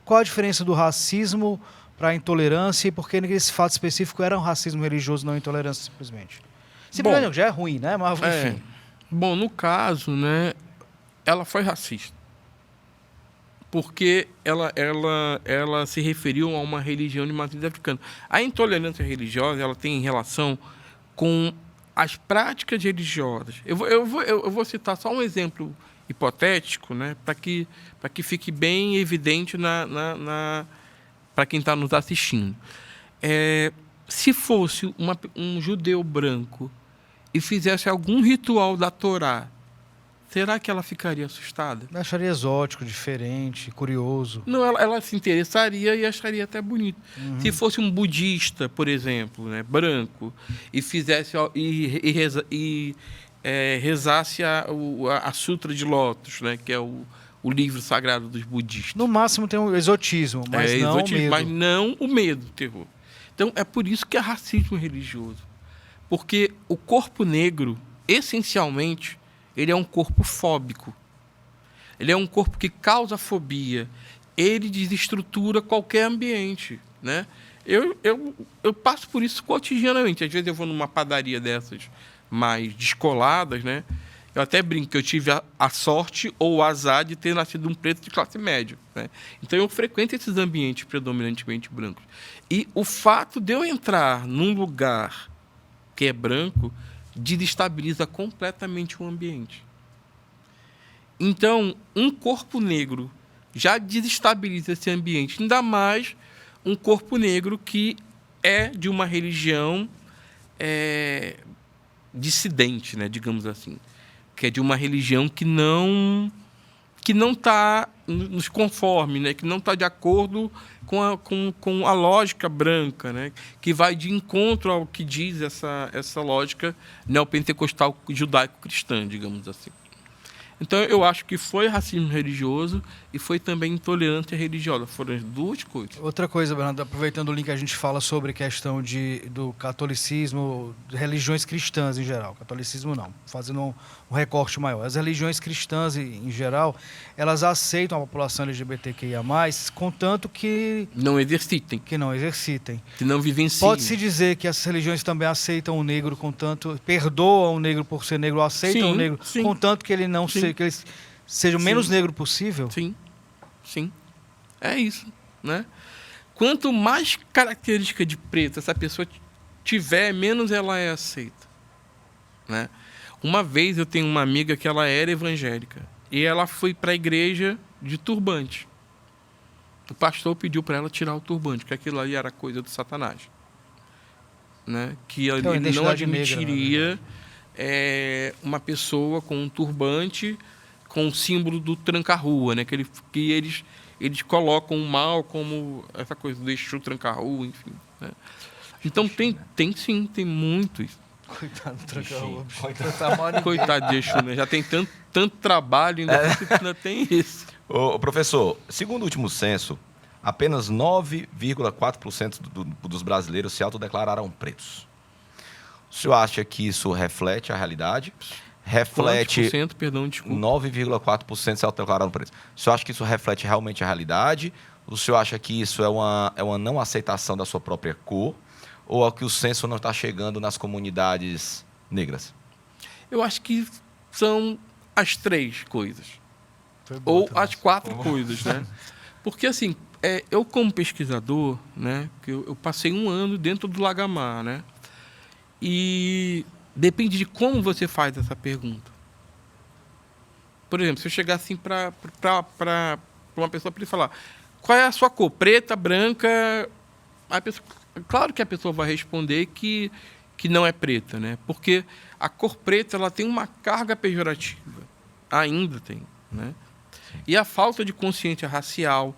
qual a diferença do racismo para a intolerância e por que esse fato específico era um racismo religioso, não intolerância simplesmente. Simplesmente já é ruim, né? Mas, enfim. Bom, no caso, né, ela foi racista. Porque ela se referiu a uma religião de matriz africana. A intolerância religiosa ela tem relação com as práticas religiosas. Eu vou citar só um exemplo hipotético, né, para que fique bem evidente para quem está nos assistindo. Se fosse um judeu branco e fizesse algum ritual da Torá, será que ela ficaria assustada? Eu acharia exótico, diferente, curioso. Não, ela se interessaria e acharia até bonito. Se fosse um budista, por exemplo, né, branco, e fizesse rezasse a Sutra de Lótus, né, que é o livro sagrado dos budistas. No máximo tem um exotismo, mas não o medo. Mas não o medo, o terror. Então, é por isso que é racismo religioso. Porque o corpo negro, essencialmente, ele é um corpo fóbico. Ele é um corpo que causa fobia. Ele desestrutura qualquer ambiente, né? Eu passo por isso cotidianamente. Às vezes eu vou numa padaria dessas mais descoladas, né? Eu até brinco que eu tive a sorte ou o azar de ter nascido um preto de classe média, né? Então eu frequento esses ambientes predominantemente brancos. E o fato de eu entrar num lugar que é branco desestabiliza completamente o ambiente. Então, um corpo negro já desestabiliza esse ambiente, ainda mais um corpo negro que é de uma religião dissidente, né, digamos assim, que é de uma religião que não está nos conforme, né, que não está de acordo com a lógica branca, né, que vai de encontro ao que diz essa lógica neopentecostal judaico-cristã, digamos assim. Então, eu acho que foi racismo religioso e foi também intolerância religiosa. Foram as duas coisas. Outra coisa, Bernardo, aproveitando o link, a gente fala sobre questão do catolicismo, de religiões cristãs em geral. Catolicismo não, fazendo um recorte maior. As religiões cristãs, em geral, elas aceitam a população LGBTQIA+, contanto que Não exercitem, que não exercitem. que não vivenciem. Pode-se dizer que essas religiões também aceitam o negro, contanto, perdoam o negro por ser negro, ou aceitam Sim, o negro, sim. contanto que ele não Sim. que ele seja o menos Sim. negro possível? Sim, sim. É isso, né? Quanto mais característica de preto essa pessoa tiver, menos ela é aceita, né? Uma vez eu tenho uma amiga que ela era evangélica e ela foi para a igreja de turbante. O pastor pediu para ela tirar o turbante, porque aquilo ali era coisa do Satanás, né? Que é uma ele não identidade negra, admitiria uma pessoa com um turbante com o símbolo do tranca-rua, né? Que eles colocam o mal como essa coisa do Exu tranca-rua, enfim, né? Então tem muito isso. Coitado do Bichinho, tranca-rua. coitado. Coitado de Exu, né? Já tem tanto trabalho, ainda tem isso. Ô, professor, segundo o último censo, apenas 9,4% dos brasileiros se autodeclararam pretos. O senhor acha que isso reflete a realidade? Reflete... Quantos por cento, perdão, desculpa. 9,4% se autodeclararam pretos. O senhor acha que isso reflete realmente a realidade? O senhor acha que isso é uma não aceitação da sua própria cor? Ou é que o censo não está chegando nas comunidades negras? Eu acho que são as três coisas. Foi boa Ou também. as quatro coisas, né? Porque, assim, eu como pesquisador, né, que eu passei 1 ano dentro do Lagamar, né? E depende de como você faz essa pergunta. Por exemplo, se eu chegar assim para uma pessoa para ele falar qual é a sua cor, preta, branca, claro que a pessoa vai responder que não é preta, né? Porque a cor preta ela tem uma carga pejorativa, ainda tem, né? E a falta de consciência racial,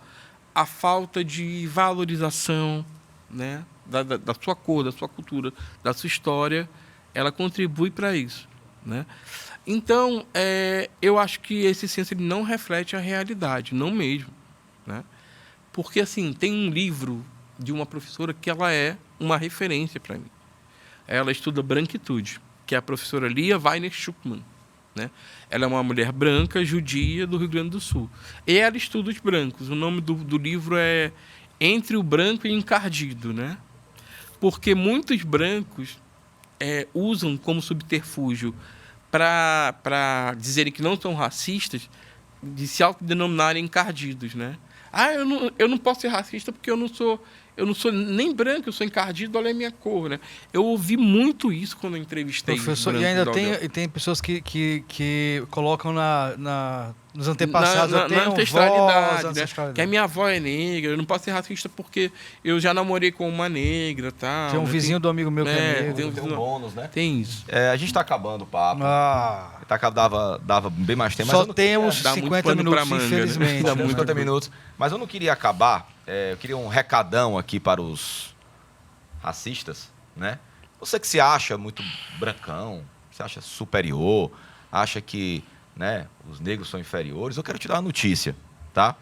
a falta de valorização, né, da sua cor, da sua cultura, da sua história, ela contribui para isso, né? Então, eu acho que esse censo ele não reflete a realidade, não mesmo, né? Porque, assim, tem um livro de uma professora que ela é uma referência para mim. Ela estuda branquitude, que é a professora Lia Weiner Schuckmann, né? Ela é uma mulher branca, judia, do Rio Grande do Sul. E ela estuda os brancos. O nome do livro é Entre o Branco e o Encardido, né? Porque muitos brancos usam como subterfúgio para dizerem que não são racistas, de se autodenominarem encardidos, né? Eu não posso ser racista porque eu não sou nem branco, eu sou encardido, olha a minha cor, né? Eu ouvi muito isso quando eu entrevistei Professor, brancos e ainda da UDEL. tem pessoas que colocam nos antepassados, eu na tenho ancestralidade, voz, né? ancestralidade. Que a minha avó é negra, eu não posso ser racista porque eu já namorei com uma negra, tal. Tem um né? vizinho do amigo meu que é negro. tem Tem um bônus, né? Tem isso. A gente está acabando o papo. Ah, Dava bem mais tempo, só mas eu não temos dá muito 50 pano pra minutos, manga, né? infelizmente. Dá né? muito 50 minutos. Mas eu não queria acabar. Eu queria um recadão aqui para os racistas, né? Você que se acha muito brancão, se acha superior, acha que, né, os negros são inferiores, eu quero te dar uma notícia, tá?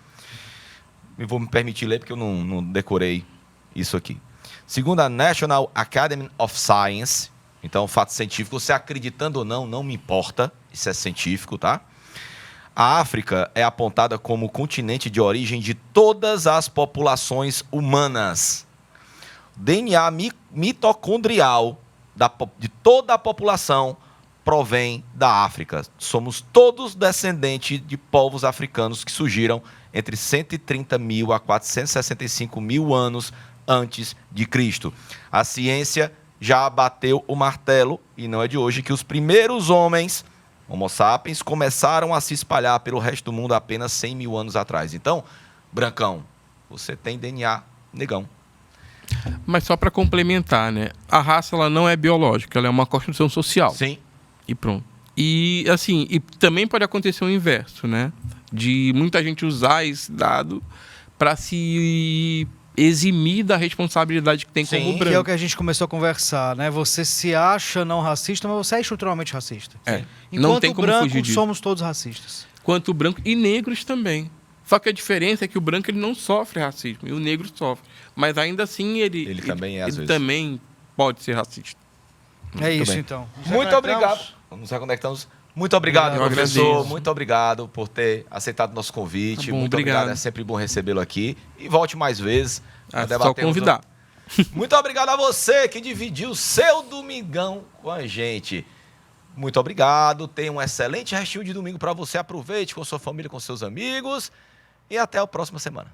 Eu vou me permitir ler porque eu não decorei isso aqui. Segundo a National Academy of Science, então fato científico, você acreditando ou não me importa, isso é científico, tá? A África é apontada como o continente de origem de todas as populações humanas. DNA mitocondrial de toda a população provém da África. Somos todos descendentes de povos africanos que surgiram entre 130 mil a 465 mil anos antes de Cristo. A ciência já bateu o martelo, e não é de hoje, que os primeiros homens, Homo sapiens, começaram a se espalhar pelo resto do mundo apenas 100 mil anos atrás. Então, brancão, você tem DNA negão. Mas só para complementar, né? A raça ela não é biológica, ela é uma construção social. Sim. E pronto. E assim, e também pode acontecer o inverso, né? De muita gente usar esse dado para se eximir da responsabilidade que tem Sim, como Que é o branco. que a gente começou a conversar, né? Você se acha não racista, mas você é estruturalmente racista. É. Enquanto Não tem como branco, fugir disso. somos todos racistas. Quanto o branco e negros também. Só que a diferença é que o branco ele não sofre racismo e o negro sofre. Mas ainda assim Ele também é, às vezes. também pode ser racista. É isso, bem. então. Nos Muito reconectamos? obrigado. Nos reconectamos. Muito obrigado, Eu professor. agradeço. Muito obrigado por ter aceitado nosso convite. Tá bom, Muito obrigado. É sempre bom recebê-lo aqui. E volte mais vezes. pra É só debatermos convidar. Muito obrigado a você que dividiu o seu domingão com a gente. Muito obrigado. Tenha um excelente restinho de domingo para você. Aproveite com sua família, com seus amigos. E até a próxima semana.